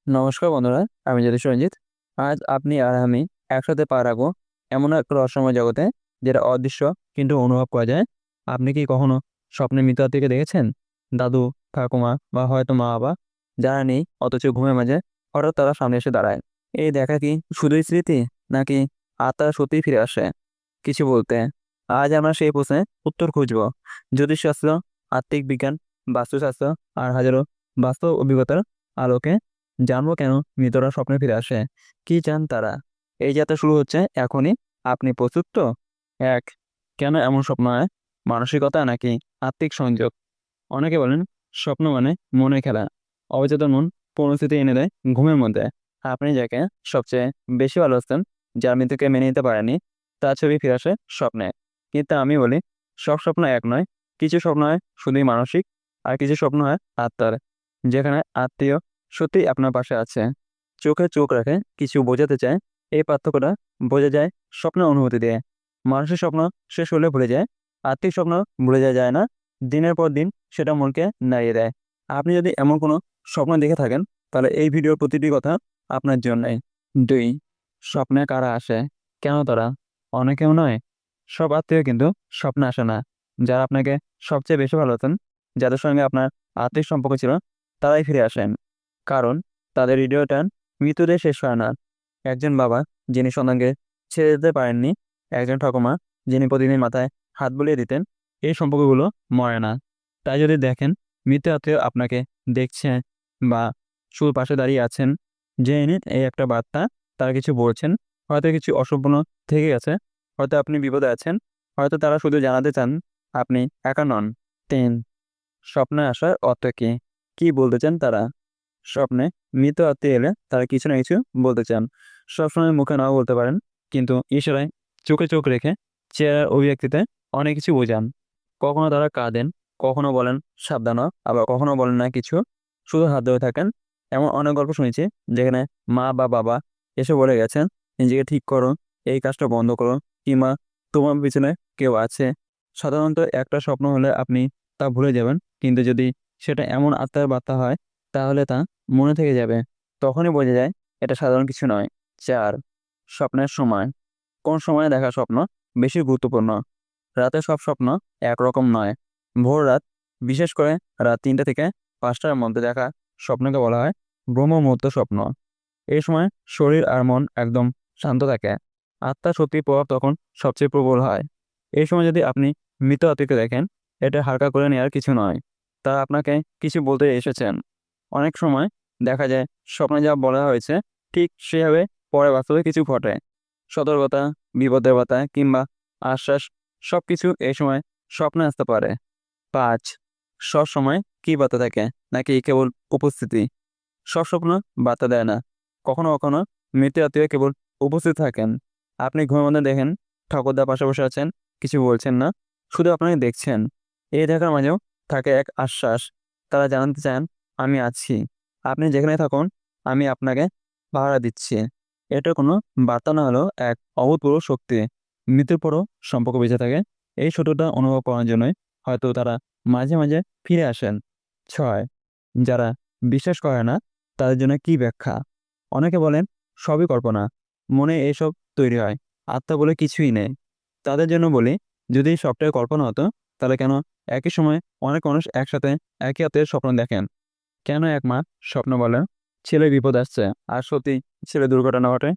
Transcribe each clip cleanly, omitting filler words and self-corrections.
নমস্কার বন্ধুরা, আমি জ্যোতিষ রঞ্জিত। আজ আপনি আর আমি একসাথে পা রাখবো এমন এক রহস্যময় জগতে, যেটা অদৃশ্য কিন্তু অনুভব করা যায়। আপনি কি কখনো স্বপ্নে মৃত আত্মীয়কে দেখেছেন? দাদু, ঠাকুমা বা হয়তো মা বাবা, যারা নেই অথচ ঘুমের মাঝে হঠাৎ তারা সামনে এসে দাঁড়ায়। এই দেখা কি শুধুই স্মৃতি, নাকি আত্মা সত্যিই ফিরে আসে কিছু বলতে? আজ আমরা সেই প্রশ্নে উত্তর খুঁজবো। জ্যোতিষশাস্ত্র, আত্মিক বিজ্ঞান, বাস্তুশাস্ত্র আর হাজারো বাস্তব অভিজ্ঞতার আলোকে জানবো কেন মৃতরা স্বপ্নে ফিরে আসে, কি চান তারা। এই যাত্রা শুরু হচ্ছে এখনই। আপনি প্রস্তুত তো? এক, কেন এমন স্বপ্ন হয়? মানসিকতা নাকি আত্মিক সংযোগ? অনেকে বলেন স্বপ্ন মানে মনের খেলা। অবচেতন মন পরিস্থিতি এনে দেয় ঘুমের মধ্যে। আপনি যাকে সবচেয়ে বেশি ভালোবাসতেন, যার মৃত্যুকে মেনে নিতে পারেনি, তার ছবি ফিরে আসে স্বপ্নে। কিন্তু আমি বলি, সব স্বপ্ন এক নয়। কিছু স্বপ্ন হয় শুধুই মানসিক, আর কিছু স্বপ্ন হয় আত্মার, যেখানে আত্মীয় সত্যিই আপনার পাশে আছে, চোখে চোখ রাখে, কিছু বোঝাতে চায়। এই পার্থক্যটা বোঝা যায় স্বপ্নের অনুভূতি দিয়ে। মানুষের স্বপ্ন শেষ হলে ভুলে যায়, আত্মিক স্বপ্ন ভুলে যায় যায় না। দিনের পর দিন সেটা মনকে নাড়িয়ে দেয়। আপনি যদি এমন কোনো স্বপ্ন দেখে থাকেন, তাহলে এই ভিডিওর প্রতিটি কথা আপনার জন্যই। দুই, স্বপ্নে কারা আসে, কেন তারা? অনেকেও নয়, সব আত্মীয় কিন্তু স্বপ্নে আসে না। যারা আপনাকে সবচেয়ে বেশি ভালোবাসেন, যাদের সঙ্গে আপনার আত্মিক সম্পর্ক ছিল, তারাই ফিরে আসেন। কারণ তাদের হৃদয় টান মৃত্যুতে শেষ হয় না। একজন বাবা যিনি সন্তানকে ছেড়ে যেতে পারেননি, একজন ঠাকুমা যিনি প্রতিদিন মাথায় হাত বুলিয়ে দিতেন, এই সম্পর্কগুলো মরে না। তাই যদি দেখেন মৃত আত্মীয় আপনাকে দেখছে বা শুধু পাশে দাঁড়িয়ে আছেন, জেনে নিন এই একটা বার্তা, তারা কিছু বলছেন। হয়তো কিছু অসম্পূর্ণ থেকে গেছে, হয়তো আপনি বিপদে আছেন, হয়তো তারা শুধু জানাতে চান আপনি একা নন। তিন, স্বপ্নে আসার অর্থ কি, কি বলতে চান তারা? স্বপ্নে মৃত আত্মীয় এলে তারা কিছু না কিছু বলতে চান। সবসময় মুখে নাও বলতে পারেন, কিন্তু ইশারায়, চোখে চোখ রেখে, চেহারার অভিব্যক্তিতে অনেক কিছু বোঝান। কখনো তারা কাঁদেন, কখনো বলেন সাবধান হ, আবার কখনো বলেন না কিছু, শুধু হাত ধরে থাকেন। এমন অনেক গল্প শুনেছি যেখানে মা বা বাবা এসে বলে গেছেন, নিজেকে ঠিক করো, এই কাজটা বন্ধ করো, কিংবা তোমার পিছনে কেউ আছে। সাধারণত একটা স্বপ্ন হলে আপনি তা ভুলে যাবেন, কিন্তু যদি সেটা এমন আত্মার বার্তা হয়, তাহলে তা মনে থেকে যাবে। তখনই বোঝা যায় এটা সাধারণ কিছু নয়। চার, স্বপ্নের সময়, কোন সময়ে দেখা স্বপ্ন বেশি গুরুত্বপূর্ণ? রাতে সব স্বপ্ন একরকম নয়। ভোর রাত, বিশেষ করে রাত 3টা থেকে 5টার মধ্যে দেখা স্বপ্নকে বলা হয় ব্রহ্ম মুহূর্ত স্বপ্ন। এই সময় শরীর আর মন একদম শান্ত থাকে। আত্মার শক্তির প্রভাব তখন সবচেয়ে প্রবল হয়। এই সময় যদি আপনি মৃত আত্মীয়কে দেখেন, এটা হালকা করে নেওয়ার কিছু নয়, তা আপনাকে কিছু বলতে এসেছেন। অনেক সময় দেখা যায় স্বপ্নে যা বলা হয়েছে ঠিক সেভাবে পরে বাস্তবে কিছু ঘটে। সতর্কতা, বিপদের বার্তা কিংবা আশ্বাস, সবকিছু এই সময় স্বপ্নে আসতে পারে। 5, সব সময় কি বার্তা থাকে, নাকি কেবল উপস্থিতি? সব স্বপ্ন বার্তা দেয় না। কখনো কখনো মৃত আত্মীয় কেবল উপস্থিত থাকেন। আপনি ঘুমের মধ্যে দেখেন ঠাকুরদা পাশে বসে আছেন, কিছু বলছেন না, শুধু আপনাকে দেখছেন। এই দেখার মাঝেও থাকে এক আশ্বাস। তারা জানাতে চান আমি আছি, আপনি যেখানে থাকুন, আমি আপনাকে পাহারা দিচ্ছি। এটা কোনো বার্তা না হলেও এক অভূতপূর্ব শক্তি। মৃত্যুর পরও সম্পর্ক বেঁচে থাকে, এই সত্যটা অনুভব করার জন্যই হয়তো তারা মাঝে মাঝে ফিরে আসেন। 6, যারা বিশ্বাস করে না, তাদের জন্য কি ব্যাখ্যা? অনেকে বলেন সবই কল্পনা, মনে এসব তৈরি হয়, আত্মা বলে কিছুই নেই। তাদের জন্য বলি, যদি সবটাই কল্পনা হতো, তাহলে কেন একই সময় অনেক মানুষ একসাথে একই আত্মের স্বপ্ন দেখেন? কেন এক মা স্বপ্ন বলেন ছেলে বিপদ আসছে, আর সত্যি ছেলে দুর্ঘটনা ঘটে?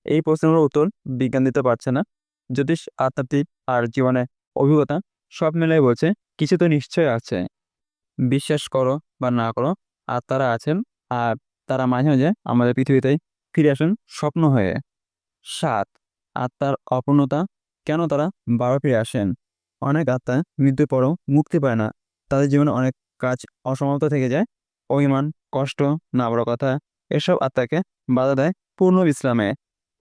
এই প্রশ্নের উত্তর বিজ্ঞান দিতে পারছে না। জ্যোতিষ, আধ্যাত্মিক আর জীবনে অভিজ্ঞতা সব মিলাই বলছে কিছু তো নিশ্চয় আছে। বিশ্বাস করো বা না করো, আত্মারা আছেন, আর তারা মাঝে মাঝে আমাদের পৃথিবীতে ফিরে আসেন স্বপ্ন হয়ে। 7, আত্মার অপূর্ণতা, কেন তারা বারবার ফিরে আসেন? অনেক আত্মা মৃত্যুর পরও মুক্তি পায় না। তাদের জীবনে অনেক কাজ অসমাপ্ত থেকে যায়। অভিমান, কষ্ট, না বড় কথা, এসব আত্মাকে বাধা দেয় পূর্ণ বিশ্রামে।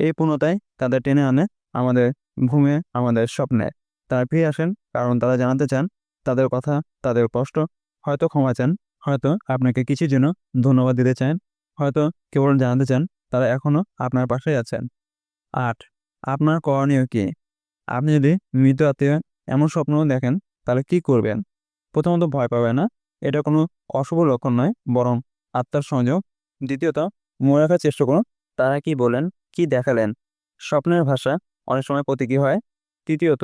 এই পূর্ণতাই তাদের টেনে আনে আমাদের ঘুমে, আমাদের স্বপ্নে। তারা ফিরে আসেন কারণ তারা জানাতে চান তাদের কথা, তাদের কষ্ট, হয়তো ক্ষমা চান, হয়তো আপনাকে কিছুর জন্য ধন্যবাদ দিতে চান, হয়তো কেবল জানাতে চান তারা এখনো আপনার পাশেই আছেন। 8, আপনার করণীয় কি? আপনি যদি মৃত আত্মীয় এমন স্বপ্ন দেখেন, তাহলে কি করবেন? প্রথমত, ভয় পাবে না। এটা কোনো অশুভ লক্ষণ নয়, বরং আত্মার সংযোগ। দ্বিতীয়ত, মনে রাখার চেষ্টা করুন তারা কি বলেন, কি দেখালেন। স্বপ্নের ভাষা অনেক সময় প্রতীকী হয়। তৃতীয়ত,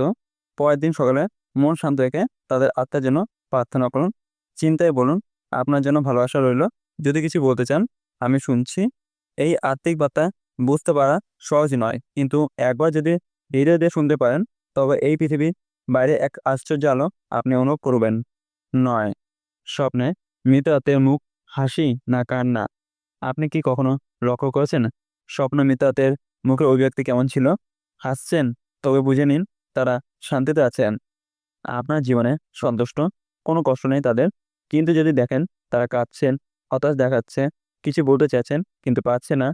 পরের দিন সকালে মন শান্ত রেখে তাদের আত্মার জন্য প্রার্থনা করুন। চিন্তায় বলুন, আপনার জন্য ভালোবাসা রইল, যদি কিছু বলতে চান আমি শুনছি। এই আত্মিক বার্তা বুঝতে পারা সহজ নয়, কিন্তু একবার যদি হৃদয় দিয়ে শুনতে পারেন তবে এই পৃথিবীর বাইরে এক আশ্চর্য আলো আপনি অনুভব করবেন। নয়, স্বপ্নে মৃত আত্মীয় মুখ হাসি না কান্না। আপনি কি কখনো লক্ষ্য করেছেন স্বপ্ন মৃত আত্মীয়ের মুখের অভিব্যক্তি কেমন ছিল? হাসছেন? তবে বুঝে নিন তারা শান্তিতে আছেন, আপনার জীবনে সন্তুষ্ট, কোনো কষ্ট নেই তাদের। কিন্তু যদি দেখেন তারা কাঁদছেন, হতাশ দেখাচ্ছে, কিছু বলতে চাইছেন কিন্তু পারছে না,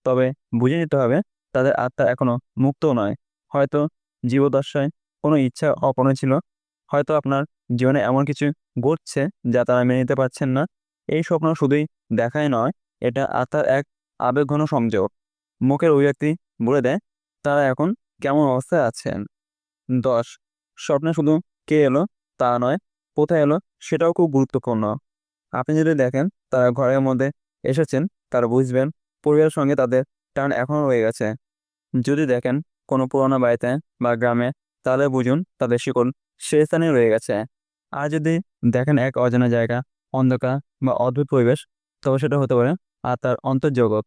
তবে বুঝে নিতে হবে তাদের আত্মা এখনো মুক্ত নয়। হয়তো জীবদ্দশায় কোনো ইচ্ছা অপূর্ণ ছিল, হয়তো আপনার জীবনে এমন কিছু ঘটছে যা তারা মেনে নিতে পারছেন না। এই স্বপ্ন শুধুই দেখাই নয়, এটা আত্মার এক আবেগঘন সংযোগ। মুখের অভিব্যক্তি বলে দেয় তারা এখন কেমন অবস্থায় আছেন। 10, স্বপ্নে শুধু কে এলো তা নয়, কোথায় এলো সেটাও খুব গুরুত্বপূর্ণ। আপনি যদি দেখেন তারা ঘরের মধ্যে এসেছেন, তারা বুঝবেন পরিবারের সঙ্গে তাদের টান এখনও রয়ে গেছে। যদি দেখেন কোনো পুরোনো বাড়িতে বা গ্রামে, তাহলে বুঝুন তাদের শিকড় সেই স্থানে রয়ে গেছে। আর যদি দেখেন এক অজানা জায়গা, অন্ধকার বা অদ্ভুত পরিবেশ, তবে সেটা হতে পারে আত্মার অন্তর্জগৎ।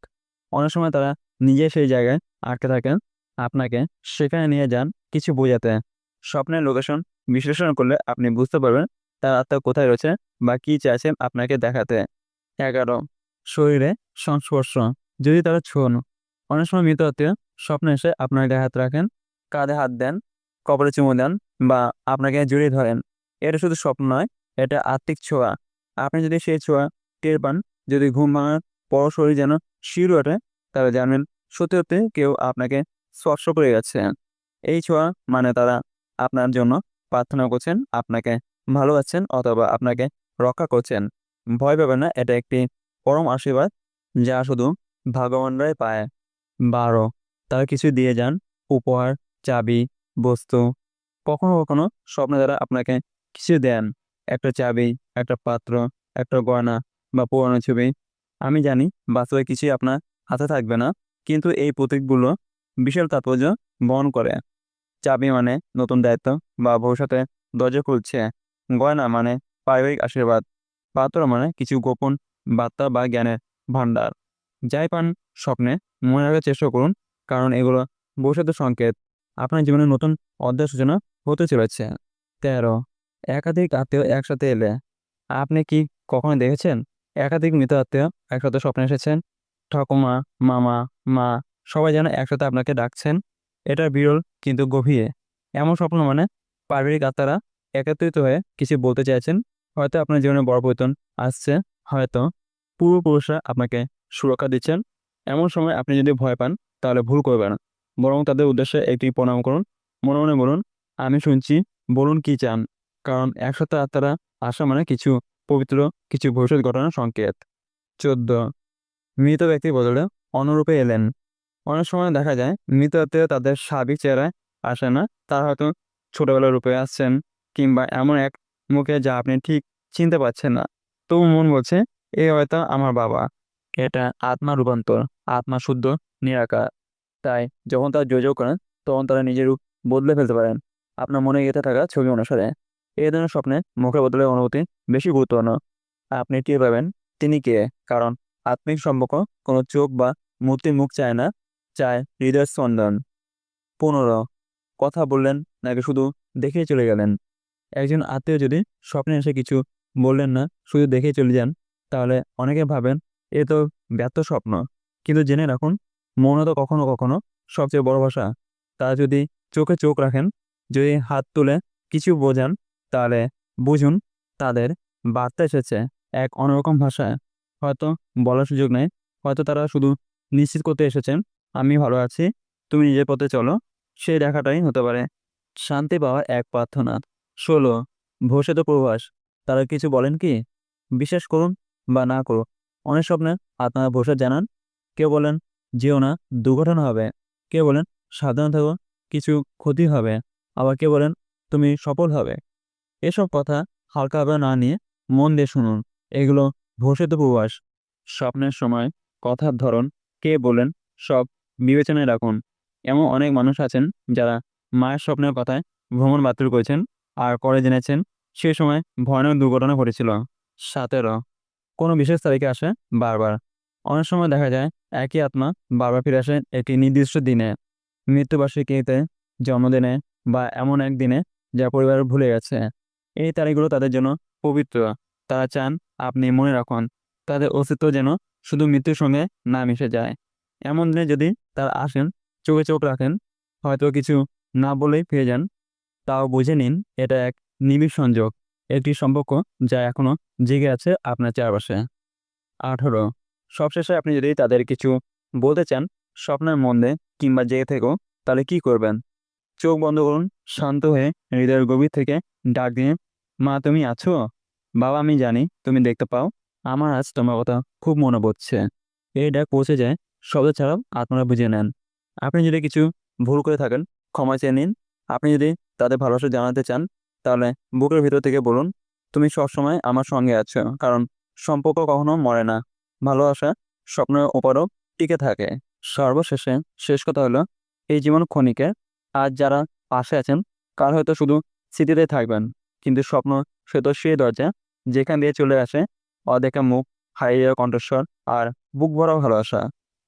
অনেক সময় তারা নিজে সেই জায়গায় আটকে থাকেন, আপনাকে সেখানে নিয়ে যান কিছু বোঝাতে। স্বপ্নের লোকেশন বিশ্লেষণ করলে আপনি বুঝতে পারবেন তার আত্মা কোথায় রয়েছে বা কী চাইছেন আপনাকে দেখাতে। 11, শরীরে সংস্পর্শ। যদি তারা ছোঁন, অনেক সময় মৃত আত্মীয় স্বপ্নে এসে আপনার গায়ে হাত রাখেন, কাঁধে হাত দেন, কপালে চুমু দেন বা আপনাকে জড়িয়ে ধরেন। এটা শুধু স্বপ্ন নয়, এটা আত্মিক ছোঁয়া। আপনি যদি সেই ছোঁয়া টের পান, যদি ঘুম ভাঙার পর শরীর যেন শিউরে ওঠে, তাহলে জানবেন সত্যি সত্যি কেউ আপনাকে স্পর্শ করে গেছে। এই ছোঁয়া মানে তারা আপনার জন্য প্রার্থনা করছেন, আপনাকে ভালোবাসছেন অথবা আপনাকে রক্ষা করছেন। ভয় পাবেন না, এটা একটি পরম আশীর্বাদ যা শুধু ভাগ্যবানরাই পায়। 12, তারা কিছু দিয়ে যান, উপহার, চাবি, বস্তু। কখনো কখনো স্বপ্নে তারা আপনাকে কিছু দেন, একটা চাবি, একটা পাত্র, একটা গয়না বা পুরানো ছবি। আমি জানি বাস্তবে কিছুই আপনার হাতে থাকবে না, কিন্তু এই প্রতীকগুলো বিশাল তাৎপর্য বহন করে। চাবি মানে নতুন দায়িত্ব বা ভবিষ্যতে দরজা খুলছে। গয়না মানে পারিবারিক আশীর্বাদ। পাত্র মানে কিছু গোপন বার্তা বা জ্ঞানের ভাণ্ডার। যাই পান স্বপ্নে, মনে রাখার চেষ্টা করুন, কারণ এগুলো ভবিষ্যতের সংকেত। আপনার জীবনে নতুন অধ্যায় সূচনা হতে চলেছে। 13, একাধিক আত্মীয় একসাথে এলে। আপনি কি কখনো দেখেছেন একাধিক মৃত আত্মীয় একসাথে স্বপ্নে এসেছেন? ঠাকুমা, মামা, মা, সবাই যেন একসাথে আপনাকে ডাকছেন। এটা বিরল কিন্তু গভীর। এমন স্বপ্ন মানে পারিবারিক আত্মারা একত্রিত হয়ে কিছু বলতে চাইছেন। হয়তো আপনার জীবনে বড় পরিবর্তন আসছে, হয়তো পূর্বপুরুষরা আপনাকে সুরক্ষা দিচ্ছেন। এমন সময় আপনি যদি ভয় পান তাহলে ভুল করবেন না, বরং তাদের উদ্দেশ্যে একটি প্রণাম করুন। মনে মনে বলুন, আমি শুনছি, বলুন কি চান। কারণ একসাথে আত্মারা আসা মানে কিছু পবিত্র, কিছু ভবিষ্যৎ ঘটনার সংকেত। 14, মৃত ব্যক্তির বদলে অন্যরূপে এলেন। অনেক সময় দেখা যায় মৃত আত্মীয় তাদের স্বাভাবিক চেহারায় আসে না, তারা হয়তো ছোটবেলার রূপে আসছেন, কিংবা এমন এক মুখে যা আপনি ঠিক চিনতে পারছেন না। তবু মন বলছে এ হয়তো আমার বাবা। এটা আত্মা রূপান্তর, আত্মা শুদ্ধ, নিরাকার। তাই যখন তারা যোগাযোগ করেন তখন তারা নিজের রূপ বদলে ফেলতে পারেন আপনার মনে গেঁথে থাকা ছবি অনুসারে। এই ধরনের স্বপ্নে মুখের বদলের অনুভূতি বেশি গুরুত্বপূর্ণ। আপনি টের পাবেন তিনি কে, কারণ আত্মিক সম্পর্ক কোনো চোখ বা মূর্তির মুখ চায় না, চায় হৃদয়ের স্পন্দন। 15, কথা বললেন নাকি শুধু দেখেই চলে গেলেন। একজন আত্মীয় যদি স্বপ্নে এসে কিছু বললেন না, শুধু দেখেই চলে যান, তাহলে অনেকে ভাবেন এ তো ব্যর্থ স্বপ্ন। কিন্তু জেনে রাখুন, মৌনতা তো কখনো কখনো সবচেয়ে বড় ভাষা। তারা যদি চোখে চোখ রাখেন, যদি হাত তুলে কিছু বোঝান, তাহলে বুঝুন তাদের বার্তা এসেছে এক অন্যরকম ভাষায়। হয়তো বলার সুযোগ নেই, হয়তো তারা শুধু নিশ্চিত করতে এসেছেন আমি ভালো আছি, তুমি নিজের পথে চলো। সেই দেখাটাই হতে পারে শান্তি পাওয়ার এক প্রার্থনা। 16, ভবিষ্যৎ পূর্বাভাস। তারা কিছু বলেন কি? বিশ্বাস করুন বা না করুন, অনেক স্বপ্নে আপনারা ভবিষ্যৎ জানান। কেউ বলেন যেও না, দুর্ঘটনা হবে। কেউ বলেন সাবধান থাকো, কিছু ক্ষতি হবে। আবার কেউ বলেন তুমি সফল হবে। এসব কথা হালকাভাবে না নিয়ে মন দিয়ে শুনুন। এগুলো ভবিষ্যৎ পূর্বাভাস। স্বপ্নের সময় কথার ধরন, কে বলেন, সব বিবেচনায় রাখুন। এমন অনেক মানুষ আছেন যারা মায়ের স্বপ্নের কথায় ভ্রমণ বাতিল করেছেন আর পরে জেনেছেন সে সময় ভয়ানক দুর্ঘটনা ঘটেছিল। 17 কোনো বিশেষ তারিখে আসে বারবার। অনেক সময় দেখা যায় একই আত্মা বারবার ফিরে আসে একটি নির্দিষ্ট দিনে, মৃত্যুবার্ষিকীতে, জন্মদিনে বা এমন এক দিনে যা পরিবার ভুলে গেছে। এই তারিখগুলো তাদের জন্য পবিত্র। তারা চান আপনি মনে রাখুন তাদের অস্তিত্ব যেন শুধু মৃত্যুর সঙ্গে না মিশে যায়। এমন দিনে যদি তারা আসেন, চোখে চোখ রাখেন, হয়তো কিছু না বলেই ফিরে যান, তাও বুঝে নিন এটা এক নিবিড় সংযোগ, একটি সম্পর্ক যা এখনো জেগে আছে আপনার চারপাশে। 18 সবশেষে আপনি যদি তাদের কিছু বলতে চান স্বপ্নের মধ্যে কিংবা জেগে থেকেও, তাহলে কি করবেন? চোখ বন্ধ করুন, শান্ত হয়ে হৃদয়ের গভীর থেকে ডাক দিয়ে, মা তুমি আছো? বাবা আমি জানি তুমি দেখতে পাও, আমার আজ তোমার কথা খুব মনে পড়ছে। এই ডাক পৌঁছে যায় শব্দ ছাড়াও, আপনারা বুঝে নেন। আপনি যদি কিছু ভুল করে থাকেন ক্ষমা চেয়ে নিন। আপনি যদি তাদের ভালোবাসা জানাতে চান তাহলে বুকের ভিতর থেকে বলুন, তুমি সবসময় আমার সঙ্গে আছো, কারণ সম্পর্ক কখনো মরে না, ভালোবাসা স্বপ্নের ওপরও টিকে থাকে। সর্বশেষে শেষ কথা হলো, এই জীবন ক্ষণিকের। আজ যারা পাশে আছেন কাল হয়তো শুধু স্মৃতিতে থাকবেন, কিন্তু স্বপ্ন সে তো সেই দরজা যেখান দিয়ে চলে আসে অদেখা মুখ, হারিয়ে যাওয়া কণ্ঠস্বর আর বুক ভরা ভালোবাসা।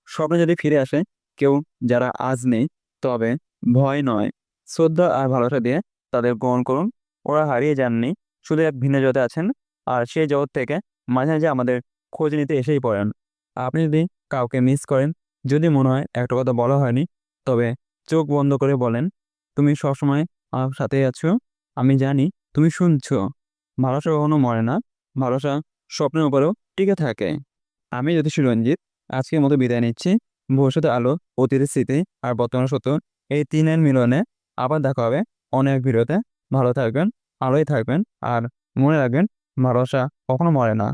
স্বপ্নে যদি ফিরে আসে কেউ যারা আজ নেই, তবে ভয় নয়, শ্রদ্ধা আর ভালোবাসা দিয়ে তাদের গ্রহণ করুন। ওরা হারিয়ে যাননি, শুধু এক ভিন্ন জগতে আছেন, আর সেই জগৎ থেকে মাঝে মাঝে আমাদের খোঁজ নিতে এসেই পড়েন। আপনি যদি কাউকে মিস করেন, যদি মনে হয় একটা কথা বলা হয়নি, তবে চোখ বন্ধ করে বলেন, তুমি সবসময় আমার সাথেই আছো, আমি জানি তুমি শুনছো। ভালোবাসা কখনো মরে না, ভালোবাসা স্বপ্নের উপরেও টিকে থাকে। আমি জ্যোতিষী রঞ্জিত আজকের মতো বিদায় নিচ্ছি। ভবিষ্যতের আলো, অতীতের স্মৃতি আর বর্তমান সত্য, এই তিনের মিলনে আবার দেখা হবে অনেক ভিডিওতে। ভালো থাকবেন, আলোয় থাকবেন, আর মনে রাখবেন ভালোবাসা কখনো মরে না।